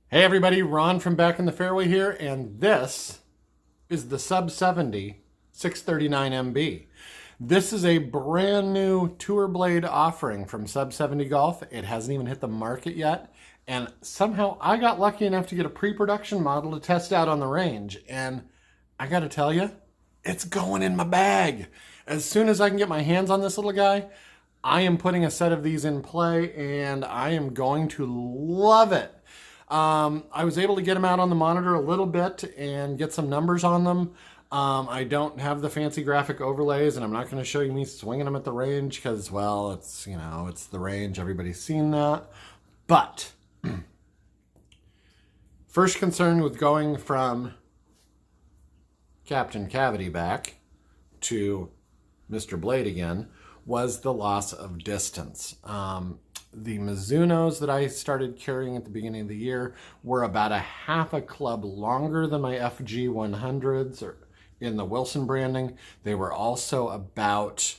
Hey everybody, Ron from Back in the Fairway here, and this is the Sub 70 639 MB. This is a brand new Tour Blade offering from Sub 70 Golf. It hasn't even hit the market yet, and somehow I got lucky enough to get a pre-production model to test out on the range, and I gotta tell you, it's going in my bag. As soon as I can get my hands on this little guy, I am putting a set of these in play, and I am going to love it. I was able to get them out on the monitor a little bit and get some numbers on them. I don't have the fancy graphic overlays, and I'm not going to show you me swinging them at the range because, well, it's, it's the range. Everybody's seen that. But first concern with going from Captain Cavity back to Mr. Blade again was the loss of distance. The Mizunos that I started carrying at the beginning of the year were about a half a club longer than my FG 100s or in the Wilson branding. They were also about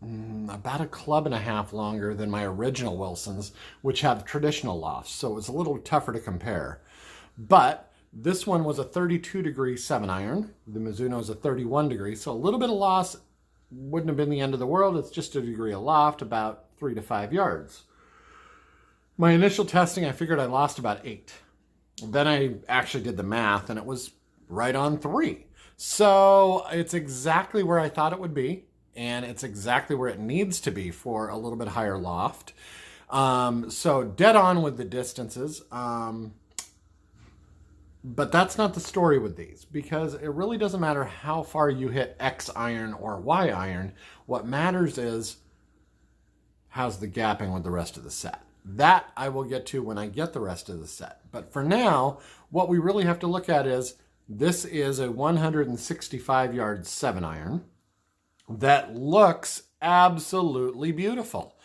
a club and a half longer than my original Wilsons, which have traditional lofts. So it was a little tougher to compare. But this one was a 32 degree 7-iron. The Mizuno is a 31 degree. So a little bit of loss wouldn't have been the end of the world. It's just a degree of loft, about 3 to 5 yards. My initial testing, I figured I lost about 8. Then I actually did the math, and it was right on 3. So it's exactly where I thought it would be, and it's exactly where it needs to be for a little bit higher loft. So dead on with the distances. But that's not the story with these, because it really doesn't matter how far you hit X iron or Y iron. What matters is how's the gapping with the rest of the set. That I will get to when I get the rest of the set. But for now, what we really have to look at is this is a 165 yard 7-iron that looks absolutely beautiful.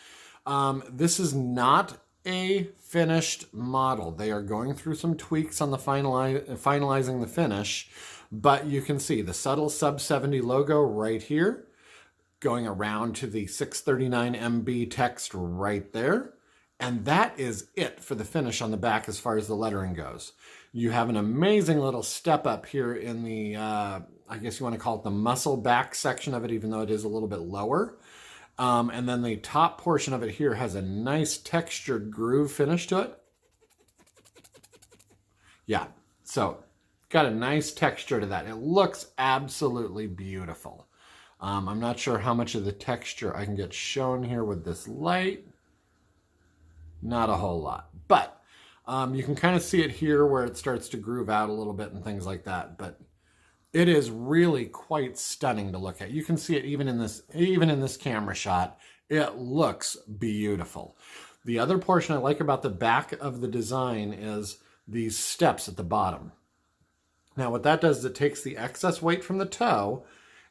This is not a finished model. They are going through some tweaks on the finalizing the finish, but you can see the subtle Sub 70 logo right here, going around to the 639 MB text right there. And that is it for the finish on the back as far as the lettering goes. You have an amazing little step up here in the, I guess you want to call it the muscle back section of it, even though it is a little bit lower. And then the top portion of it here has a nice textured groove finish to it. Yeah, so got a nice texture to that. It looks absolutely beautiful. I'm not sure how much of the texture I can get shown here with this light. Not a whole lot, but you can kind of see it here where it starts to groove out a little bit and things like that. But it is really quite stunning to look at. You can see it even in this camera shot. It looks beautiful. The other portion I like about the back of the design is these steps at the bottom. Now what that does is it takes the excess weight from the toe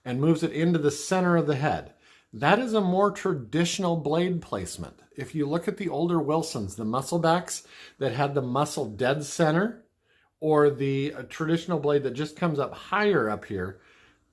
and moves it into the center of the head. That is a more traditional blade placement. If you look at the older Wilsons, the muscle backs that had the muscle dead center, or the traditional blade that just comes up higher up here,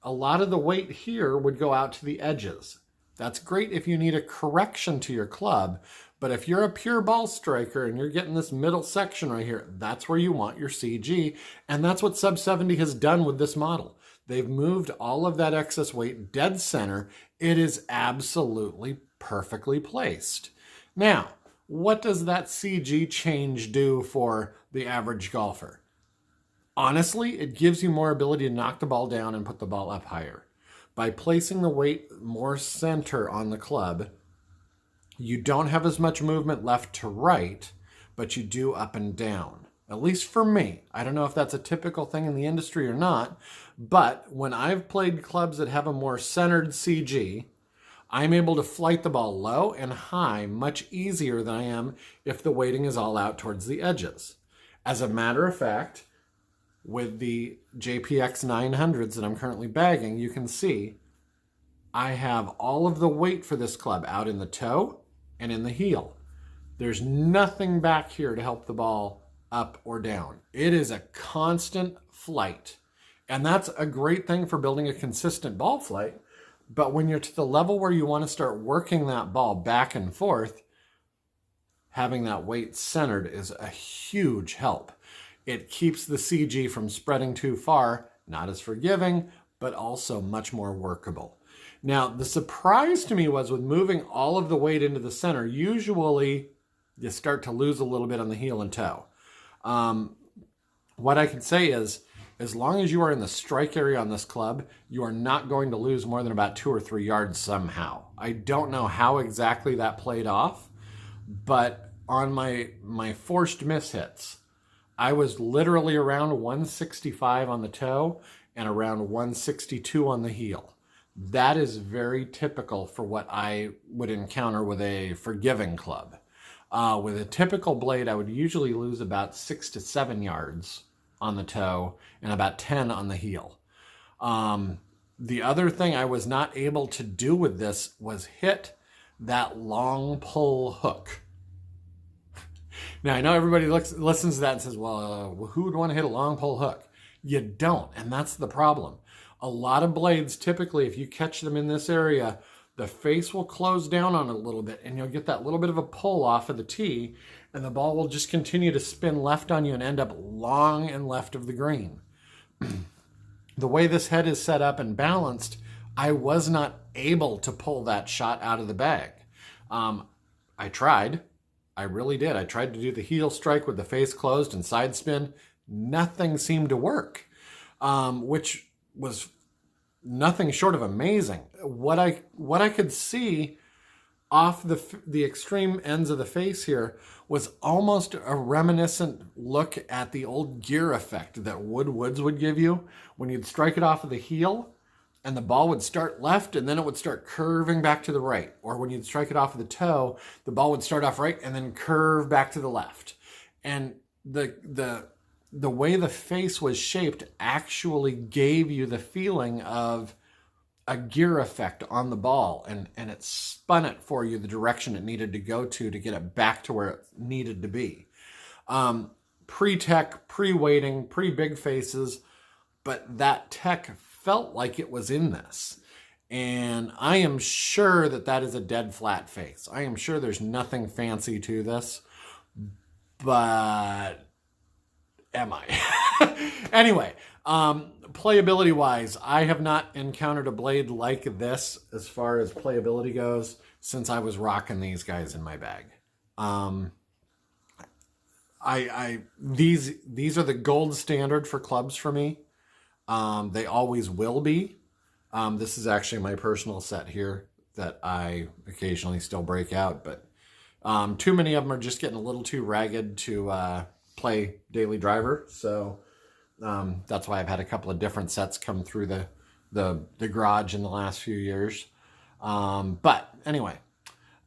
a lot of the weight here would go out to the edges. That's great if you need a correction to your club, but if you're a pure ball striker and you're getting this middle section right here, that's where you want your CG, and that's what Sub 70 has done with this model. They've moved all of that excess weight dead center. It is absolutely perfectly placed. Now, what does that CG change do for the average golfer? Honestly, it gives you more ability to knock the ball down and put the ball up higher. By placing the weight more center on the club, you don't have as much movement left to right, but you do up and down. At least for me. I don't know if that's a typical thing in the industry or not, but when I've played clubs that have a more centered CG, I'm able to flight the ball low and high much easier than I am if the weighting is all out towards the edges. As a matter of fact, with the JPX 900s that I'm currently bagging, you can see I have all of the weight for this club out in the toe and in the heel. There's nothing back here to help the ball up or down. It is a constant flight. And that's a great thing for building a consistent ball flight. But when you're to the level where you want to start working that ball back and forth, having that weight centered is a huge help. It keeps the CG from spreading too far, not as forgiving, but also much more workable. Now, the surprise to me was with moving all of the weight into the center, usually you start to lose a little bit on the heel and toe. What I can say is, as long as you are in the strike area on this club, you are not going to lose more than about 2 or 3 yards somehow. I don't know how exactly that played off, but on my forced miss hits, I was literally around 165 on the toe and around 162 on the heel. That is very typical for what I would encounter with a forgiving club. With a typical blade, I would usually lose about 6 to 7 yards on the toe and about 10 on the heel. The other thing I was not able to do with this was hit that long pull hook. Now, I know everybody listens to that and says, well, who would want to hit a long pull hook? You don't, and that's the problem. A lot of blades, typically, if you catch them in this area, the face will close down on it a little bit, and you'll get that little bit of a pull off of the tee, and the ball will just continue to spin left on you and end up long and left of the green. The way this head is set up and balanced, I was not able to pull that shot out of the bag. I tried. I really did. I tried to do the heel strike with the face closed and side spin. Nothing seemed to work, which was nothing short of amazing. What I could see off the extreme ends of the face here was almost a reminiscent look at the old gear effect that Woods would give you when you'd strike it off of the heel and the ball would start left and then it would start curving back to the right. Or when you'd strike it off of the toe, the ball would start off right and then curve back to the left. And the way the face was shaped actually gave you the feeling of a gear effect on the ball, and it spun it for you the direction it needed to go to get it back to where it needed to be. Pre-tech, pre-weighting, pre-big faces, but that tech felt like it was in this. And I am sure that is a dead flat face. I am sure there's nothing fancy to this, but am I? Anyway, playability wise, I have not encountered a blade like this as far as playability goes since I was rocking these guys in my bag. These are the gold standard for clubs for me. They always will be. This is actually my personal set here that I occasionally still break out, but too many of them are just getting a little too ragged to play daily driver. So that's why I've had a couple of different sets come through the garage in the last few years. But anyway,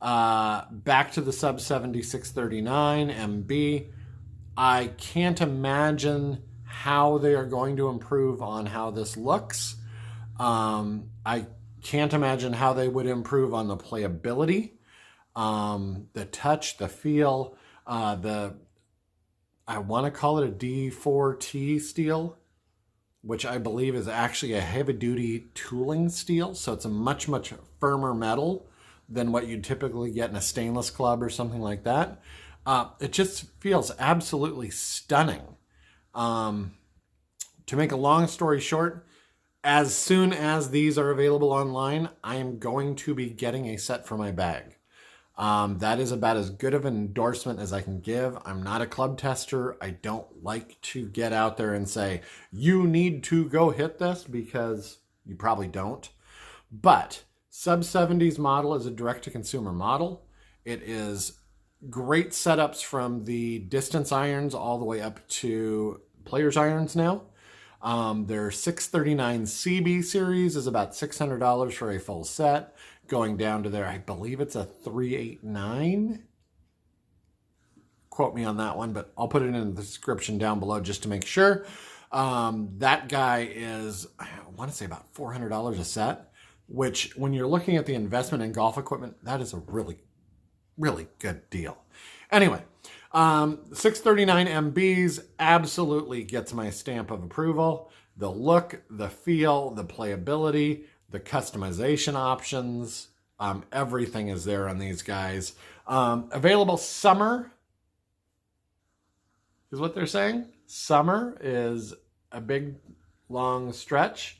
back to the sub 7639 MB. I can't imagine how they are going to improve on how this looks. I can't imagine how they would improve on the playability, the touch, the feel, I want to call it a D4T steel, which I believe is actually a heavy-duty tooling steel. So it's a much, much firmer metal than what you'd typically get in a stainless club or something like that. It just feels absolutely stunning. To make a long story short, as soon as these are available online, I am going to be getting a set for my bag. That is about as good of an endorsement as I can give. I'm not a club tester. I don't like to get out there and say, you need to go hit this, because you probably don't. But sub 70s model is a direct-to-consumer model. It is great setups from the distance irons all the way up to player's irons now. Their 639 CB series is about $600 for a full set, going down to their, I believe it's a 389. Quote me on that one, but I'll put it in the description down below just to make sure. That guy is, I want to say about $400 a set, which when you're looking at the investment in golf equipment, that is a really, really good deal. Anyway, 639 MBs absolutely gets my stamp of approval. The look, the feel, the playability, the customization options, Everything is there on these guys. Available summer is what they're saying. Summer is a big, long stretch,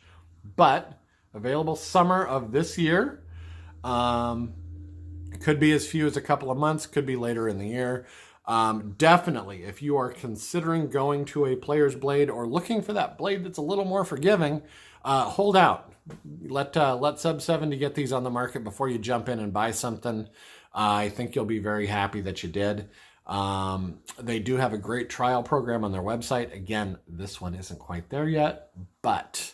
but available summer of this year. Could be as few as a couple of months, could be later in the year. Definitely, if you are considering going to a player's blade or looking for that blade that's a little more forgiving, hold out. Let Sub 70 get these on the market before you jump in and buy something. I think you'll be very happy that you did. They do have a great trial program on their website. Again, this one isn't quite there yet, but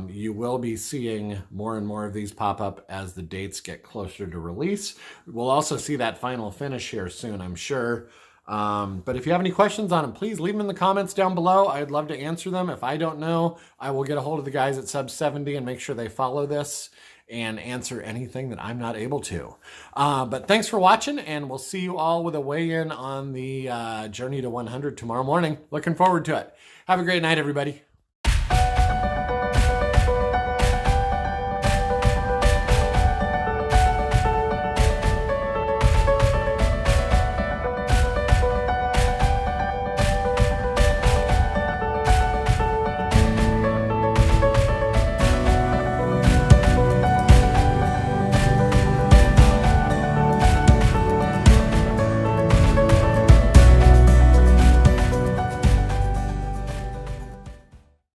you will be seeing more and more of these pop up as the dates get closer to release. We'll also see that final finish here soon, I'm sure. But if you have any questions on them, please leave them in the comments down below. I'd love to answer them. If I don't know, I will get a hold of the guys at Sub 70 and make sure they follow this and answer anything that I'm not able to. But thanks for watching, and we'll see you all with a weigh-in on the journey to 100 tomorrow morning. Looking forward to it. Have a great night, everybody.